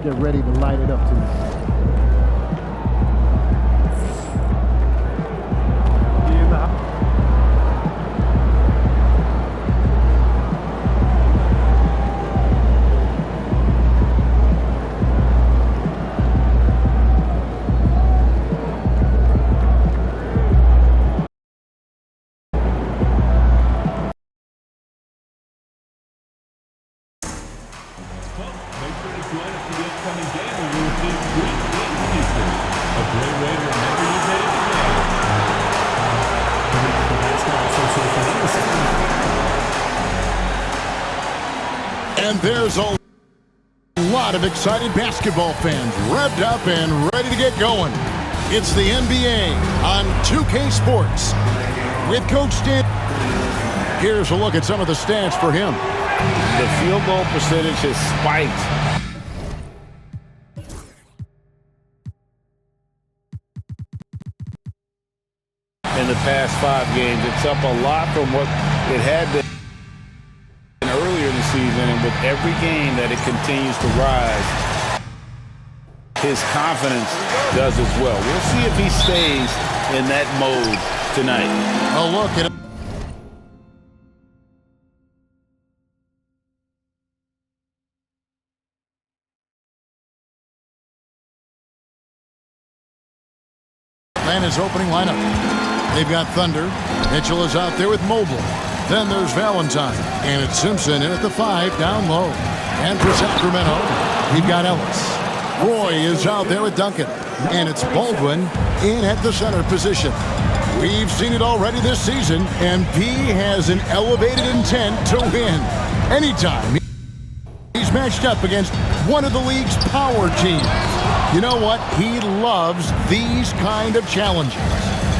Get ready to light it up tonight. And there's a lot of excited basketball fans revved up and ready to get going. It's the NBA on 2K Sports with Coach Stan. Here's a look at some of the stats for him. The field goal percentage has spiked. In the past 5 games, it's up a lot from what it had been earlier in the season, and with every game that it continues to rise, his confidence does as well. We'll see if he stays in that mode tonight. A look at Atlanta's opening lineup. They've got Thunder. Mitchell is out there with Mobley. Then there's Valentine. And it's Simpson in at the 5 down low. And for Sacramento, we've got Ellis. Roy is out there with Duncan. And it's Baldwin in at the center position. We've seen it already this season. MP has an elevated intent to win. Anytime he's matched up against one of the league's power teams. You know what? He loves these kind of challenges.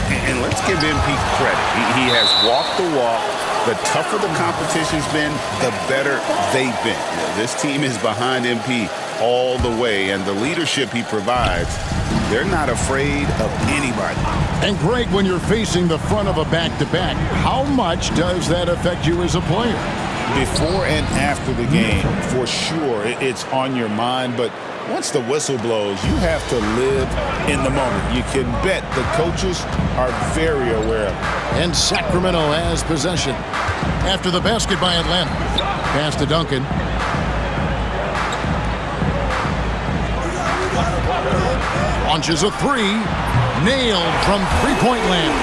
And let's give MP credit. He has walked the walk. The tougher the competition's been, the better they've been. This team is behind MP all the way, and the leadership he provides, they're not afraid of anybody. And Greg, when you're facing the front of a back-to-back, how much does that affect you as a player? Before and after the game, for sure, it's on your mind, but once the whistle blows, you have to live in the moment. You can bet the coaches are very aware of it. And Sacramento has possession. After the basket by Atlanta. Pass to Duncan. Launches a 3. Nailed from three-point land.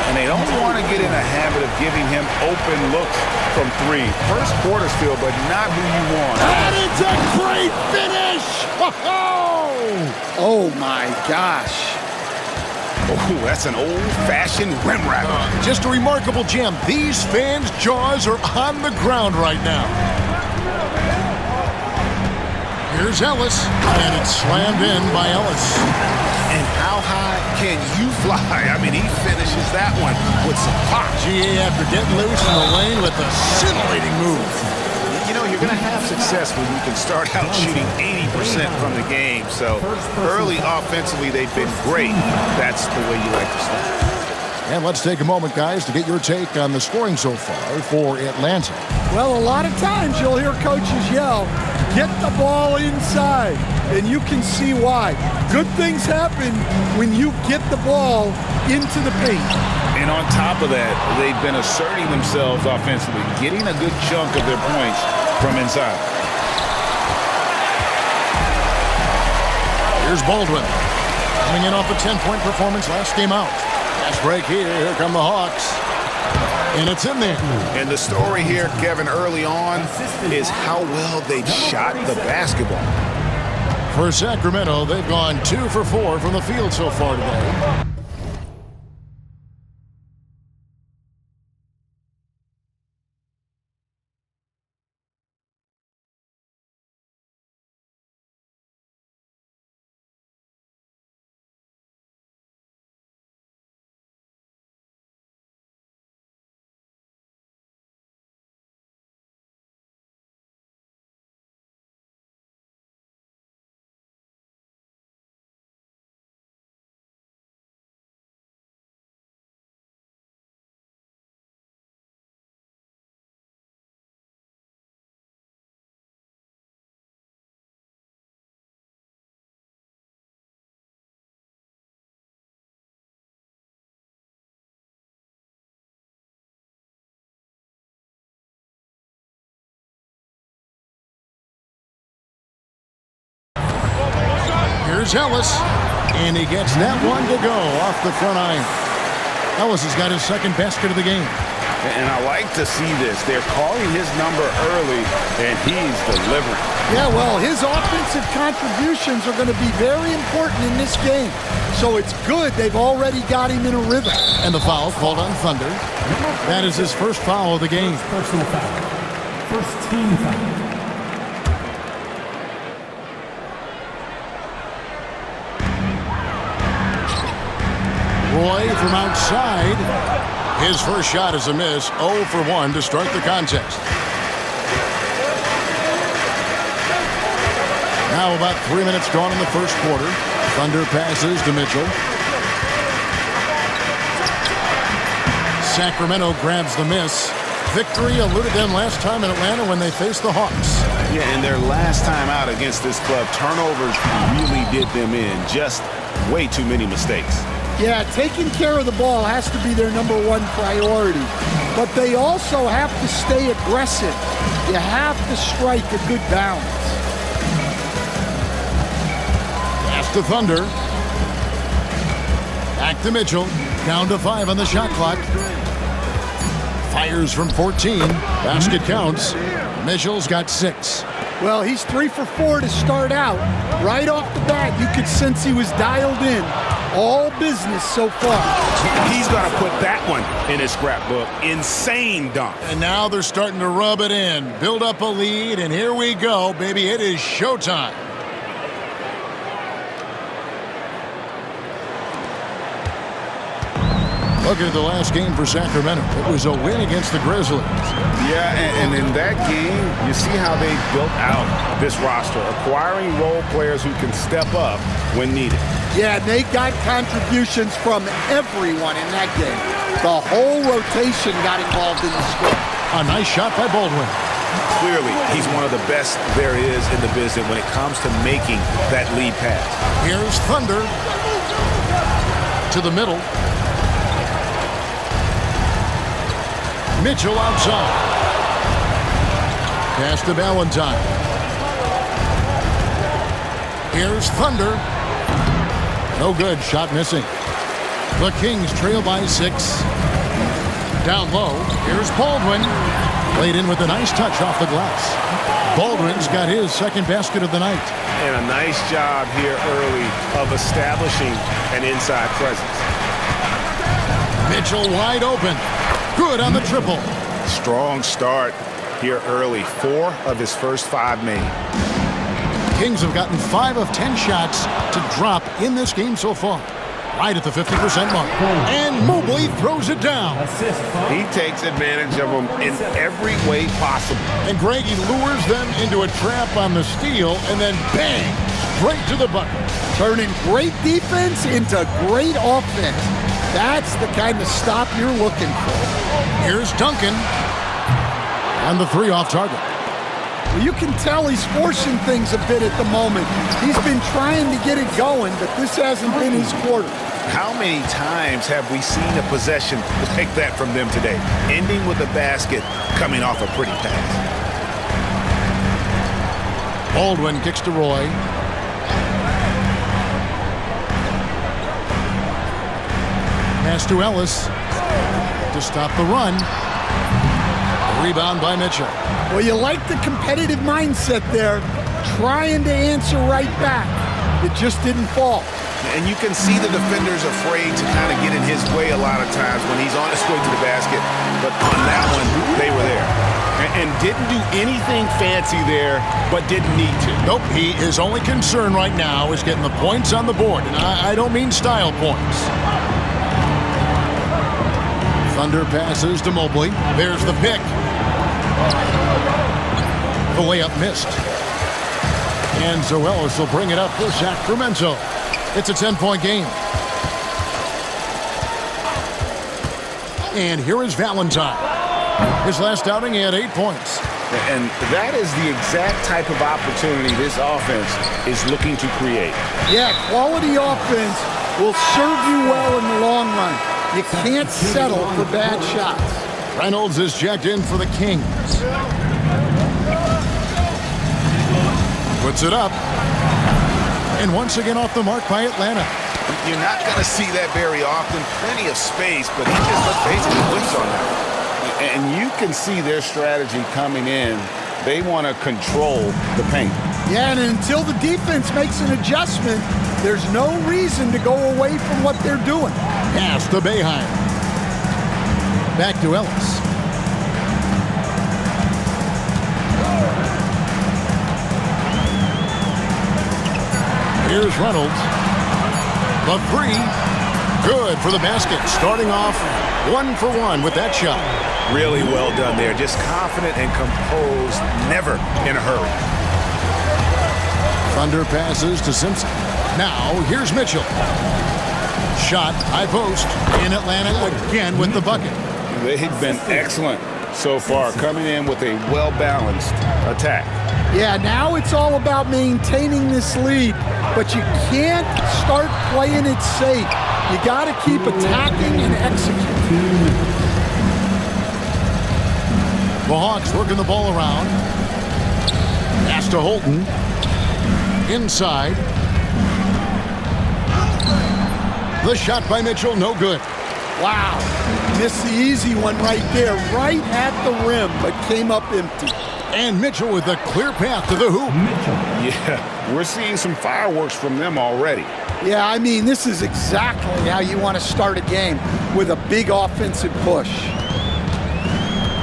And they don't want to get in a habit of giving him open looks from 3. First quarter still, but not who you want. And it's a great finish! Oh my gosh. Oh, that's an old-fashioned rim wrap. Just a remarkable gem. These fans' jaws are on the ground right now. Here's Ellis, and it's slammed in by Ellis. And how high can you fly? I mean, he finishes that one with some pop. GA after getting loose in the lane with a scintillating move. you know, you're going to have success when you can start out shooting 80% from the game. So early offensively, they've been great. That's the way you like to start. And let's take a moment, guys, to get your take on the scoring so far for Atlanta. Well, a lot of times you'll hear coaches yell, get the ball inside, and you can see why. Good things happen when you get the ball into the paint. And on top of that, they've been asserting themselves offensively, getting a good chunk of their points from inside. Here's Baldwin, coming in off a 10-point performance last game out. Fast break here. Here come the Hawks. And it's in there. And the story here, Kevin, early on is how well they've shot the basketball. For Sacramento, they've gone 2 for 4 from the field so far today. Here's Ellis, and he gets that one to go off the front iron. Ellis has got his second basket of the game. And I like to see this. They're calling his number early, and he's delivering. Yeah, well, his offensive contributions are going to be very important in this game. So it's good they've already got him in a rhythm. And the foul called on Thunder. That is his first foul of the game. Personal foul. First team foul. Roy from outside. His first shot is a miss. 0 for 1 to start the contest. Now about 3 minutes gone in the first quarter. Thunder passes to Mitchell. Sacramento grabs the miss. Victory eluded them last time in Atlanta when they faced the Hawks. Yeah, and their last time out against this club, turnovers really did them in. Just way too many mistakes. Yeah, taking care of the ball has to be their number one priority. But they also have to stay aggressive. You have to strike a good balance. Pass to Thunder. Back to Mitchell. Down to 5 on the shot clock. Fires from 14. Basket counts. Mitchell's got 6. Well, he's 3 for 4 to start out. Right off the bat, you could sense he was dialed in. All business so far. He's going to put that one in his scrapbook. Insane dunk. And now they're starting to rub it in. Build up a lead, and here we go, baby. It is showtime. Look at the last game for Sacramento. It was a win against the Grizzlies. Yeah, and in that game, you see how they built out this roster, acquiring role players who can step up when needed. Yeah, they got contributions from everyone in that game. The whole rotation got involved in the score. A nice shot by Baldwin. Clearly, he's one of the best there is in the business when it comes to making that lead pass. Here's Thunder to the middle. Mitchell outside. Pass to Valentine. Here's Thunder. No good. Shot missing. The Kings trail by 6. Down low. Here's Baldwin. Laid in with a nice touch off the glass. Baldwin's got his second basket of the night. And a nice job here early of establishing an inside presence. Mitchell wide open. Good on the triple. Strong start here early. 4 of his first 5 made. Kings have gotten 5 of 10 shots to drop in this game so far. right at the 50% mark. And Mobley throws it down. Assist. He takes advantage of them in every way possible. And Greggy lures them into a trap on the steal, and then bang, straight to the bucket. Turning great defense into great offense. That's the kind of stop you're looking for. Here's Duncan. And the three off target. Well, you can tell he's forcing things a bit at the moment. He's been trying to get it going, but this hasn't been his quarter. How many times have we seen a possession like that from them today? Ending with a basket, coming off a pretty pass. Baldwin kicks to Roy. Pass to Ellis to stop the run. Rebound by Mitchell. Well, you like the competitive mindset there, trying to answer right back. It just didn't fall. And you can see the defenders afraid to kind of get in his way a lot of times when he's on his way to the basket. But on that one, they were there. And didn't do anything fancy there, but didn't need to. Nope, his only concern right now is getting the points on the board. And I don't mean style points. Thunder passes to Mobley. There's the pick. The layup missed. And Zoelis will bring it up for Sacramento. It's a 10-point game. And here is Valentine. His last outing, he had 8 points. And that is the exact type of opportunity this offense is looking to create. Yeah, quality offense will serve you well in the long run. You can't settle for bad shots. Reynolds is jacked in for the Kings. Puts it up. And once again off the mark by Atlanta. You're not going to see that very often. Plenty of space, but he just basically whips on that. And you can see their strategy coming in. They want to control the paint. Yeah, and until the defense makes an adjustment, there's no reason to go away from what they're doing. Pass to Boeheim. Back to Ellis. Here's Reynolds. The three. Good for the basket. Starting off 1 for 1 with that shot. Really well done there. Just confident and composed. Never in a hurry. Thunder passes to Simpson. Now, here's Mitchell. Shot, high post, in Atlanta again with the bucket. They've been excellent so far, coming in with a well-balanced attack. Yeah, now it's all about maintaining this lead, but you can't start playing it safe. You got to keep attacking and executing. The Hawks working the ball around. Pass to Holton. Inside. The shot by Mitchell, no good. Wow, missed the easy one right there, right at the rim, but came up empty. And Mitchell with a clear path to the hoop. Yeah, we're seeing some fireworks from them already. Yeah, I mean, this is exactly how you want to start a game, with a big offensive push.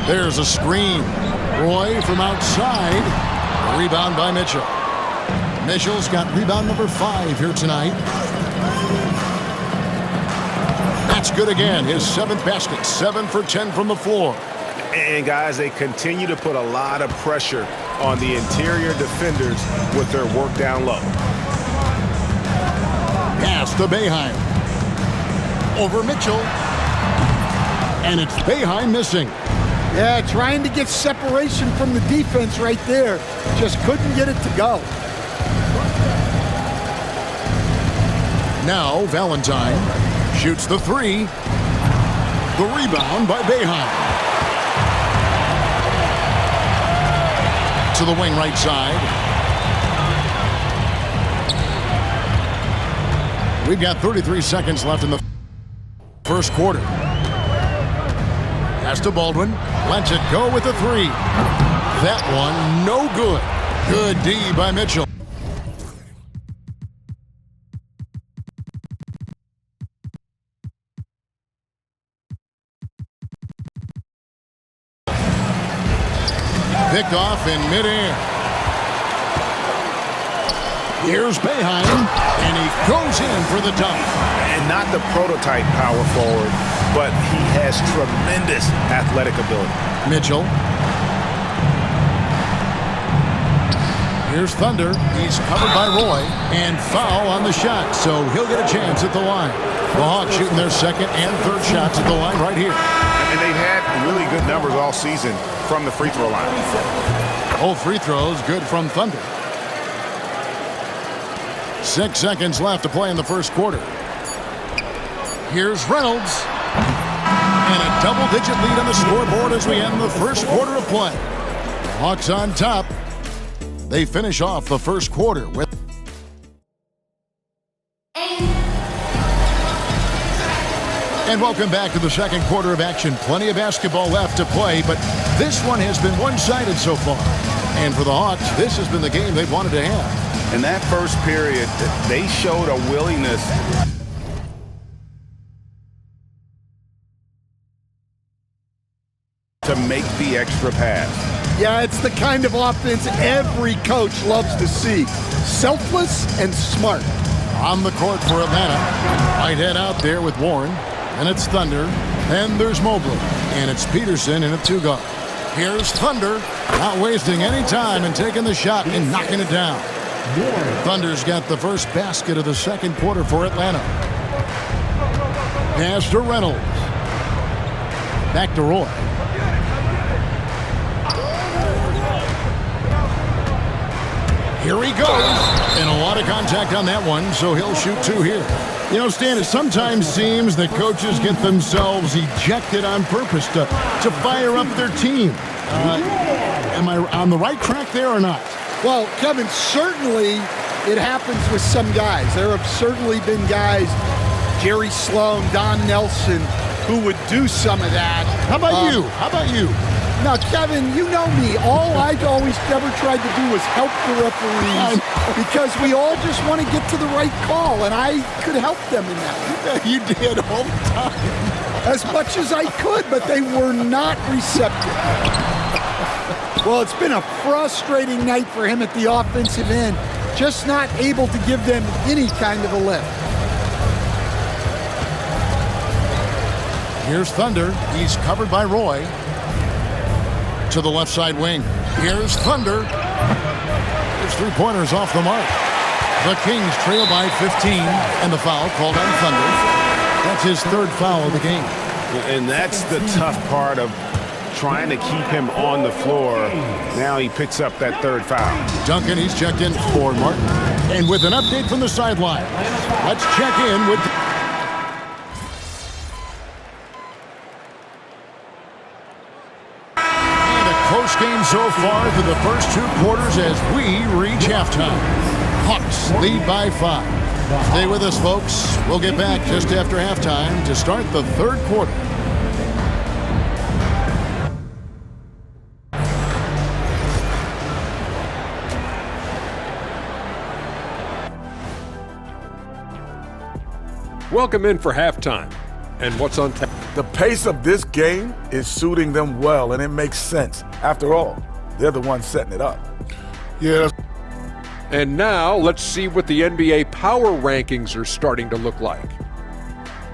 There's a screen. Roy from outside. A rebound by Mitchell. Mitchell's got rebound number 5 here tonight. That's good again. His 7th basket. 7 for 10 from the floor. And guys, they continue to put a lot of pressure on the interior defenders with their work down low. Pass to Boeheim. Over Mitchell. And it's Boeheim missing. Yeah, trying to get separation from the defense right there. Just couldn't get it to go. Now Valentine shoots the 3. The rebound by Boeheim. To the wing right side. We've got 33 seconds left in the first quarter. Pass to Baldwin. Lets it go with a 3. That one, no good. Good D by Mitchell. Picked off in midair. Here's Boeheim, and he goes in for for the dunk. And not the prototype power forward, but he has tremendous athletic ability. Mitchell. Here's Thunder. He's covered by Roy. And foul on the shot, so he'll get a chance at the line. The Hawks shooting their second and third shots at the line right here. And they've had really good numbers all season from the free throw line. Both free throws good from Thunder. 6 seconds left to play in the first quarter. Here's Reynolds. And a double-digit lead on the scoreboard as we end the first quarter of play. Hawks on top. They finish off the first quarter with... And welcome back to the second quarter of action. Plenty of basketball left to play, but this one has been one-sided so far. And for the Hawks, this has been the game they've wanted to have. In that first period, they showed a willingness to make the extra pass. Yeah, it's the kind of offense every coach loves to see. Selfless and smart. On the court for Atlanta. Whitehead out there with Warren. And it's Thunder. And there's Mobley. And it's Peterson in a two-guard. Here's Thunder. Not wasting any time and taking the shot and knocking it down. Thunder's got the first basket of the second quarter for Atlanta. Pass to Reynolds. Back to Roy. Here he goes. And a lot of contact on that one, so he'll shoot two here. You know, Stan, it sometimes seems that coaches get themselves ejected on purpose to fire up their team. Am I on the right track there or not? Well, Kevin, certainly it happens with some guys. There have certainly been guys, Jerry Sloan, Don Nelson, who would do some of that. How about you? How about you? Now, Kevin, you know me. All I always never tried to do was help the referees because we all just want to get to the right call, and I could help them in that. You did all the time. As much as I could, but they were not receptive. Well, it's been a frustrating night for him at the offensive end, just not able to give them any kind of a lift. Here's Thunder. He's covered by Roy. To the left side wing. Here's Thunder. His three-pointers off the mark. The Kings trail by 15, and the foul called on Thunder. That's his third foul of the game. And that's the tough part of trying to keep him on the floor. Now he picks up that third foul. Duncan, he's checked in for Martin. And with an update from the sideline, let's check in with... Close game so far through the first two quarters as we reach halftime. Hawks lead by 5. Stay with us, folks. We'll get back just after halftime to start the third quarter. Welcome in for halftime. And what's on tap? The pace of this game is suiting them well, and it makes sense. After all, they're the ones setting it up. Yeah. And now let's see what the NBA power rankings are starting to look like.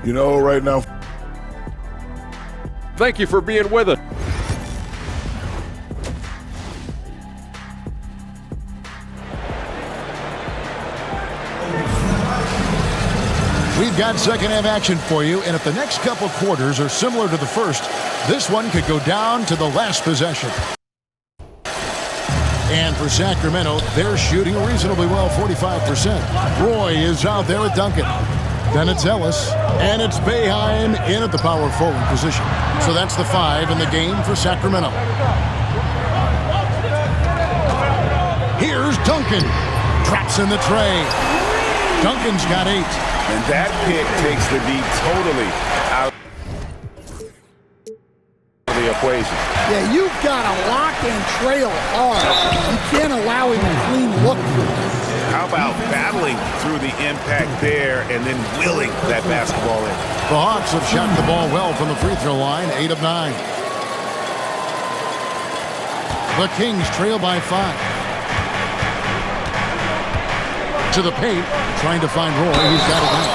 You know, right now... Thank you for being with us. We've got second half action for you, and if the next couple quarters are similar to the first, this one could go down to the last possession. And for Sacramento, they're shooting reasonably well, 45%. Roy is out there with Duncan. Then it's Ellis, and it's Boeheim in at the power forward position. So that's the 5 in the game for Sacramento. Here's Duncan. Traps in the tray. Duncan's got 8. And that pick takes the D totally out of the equation. Yeah, you've got to lock and trail hard. You can't allow him a clean look. How about battling through the impact there and then willing that basketball in? The Hawks have shot the ball well from the free throw line, 8 of 9. The Kings trail by 5. To the paint, trying to find Roy. He's got it now.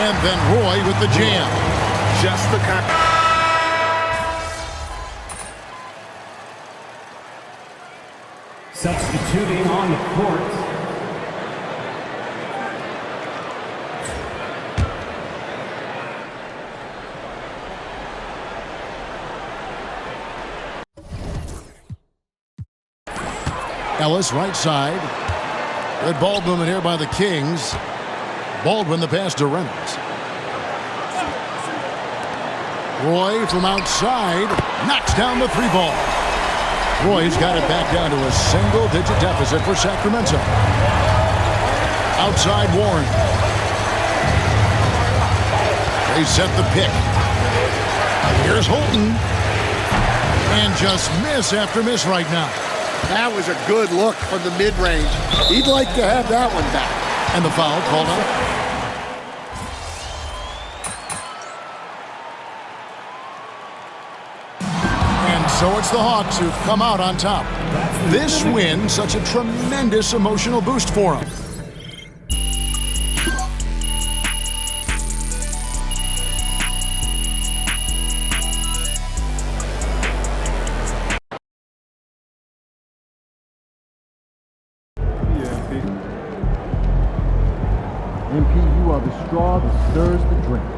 And then Roy with the jam. Just the kind. Substituting on the court, Ellis, right side. Good ball movement here by the Kings. Baldwin the pass to Reynolds. Roy from outside knocks down the 3 ball. Roy's got it back down to a single-digit deficit for Sacramento. Outside Warren. They set the pick. Here's Holton. And just miss after miss right now. That was a good look from the mid-range. He'd like to have that one back. And the foul called out. And so it's the Hawks who've come out on top. This win, such a tremendous emotional boost for them. MP, you are the straw that stirs the drink.